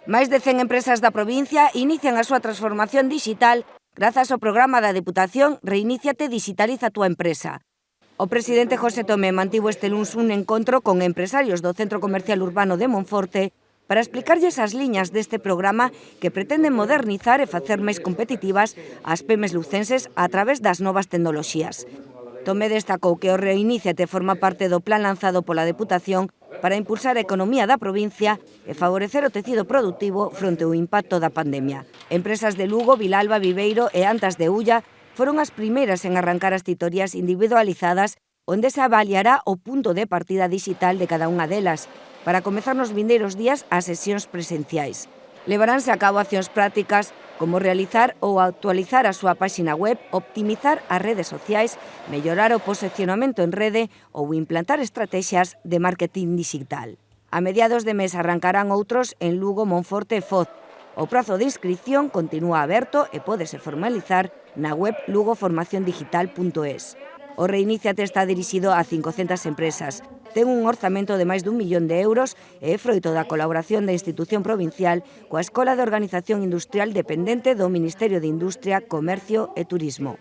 Máis de 100 empresas da provincia inician a súa transformación digital grazas ao programa da Deputación Reiníciate, digitaliza a túa empresa. O presidente José Tomé mantivo este luns un encontro con empresarios do Centro Comercial Urbano de Monforte para explicarlles as liñas deste programa que pretenden modernizar e facer máis competitivas as pymes lucenses a través das novas tecnoloxías. Tomé destacou que o Reiníciate forma parte do plan lanzado pola Deputación para impulsar a economía da provincia e favorecer o tecido productivo fronte ao impacto da pandemia. Empresas de Lugo, Vilalba, Viveiro e Antas de Ulla foron as primeiras en arrancar as titorías individualizadas onde se avaliará o punto de partida digital de cada unha delas para comezar nos vindeiros días as sesións presenciais. Levaránse a cabo accións prácticas como realizar ou actualizar a súa páxina web, optimizar as redes sociais, mellorar o posicionamento en rede ou implantar estrategias de marketing digital. A mediados de mes arrancarán outros en Lugo, Monforte e Foz. O prazo de inscripción continúa aberto e pódese formalizar na web lugoformaciondigital.es. O Reiníciate está dirixido a 500 empresas. Ten un orzamento de máis d'1 millón de euros e é froito da colaboración da institución provincial coa Escola de Organización Industrial dependente do Ministerio de Industria, Comercio e Turismo.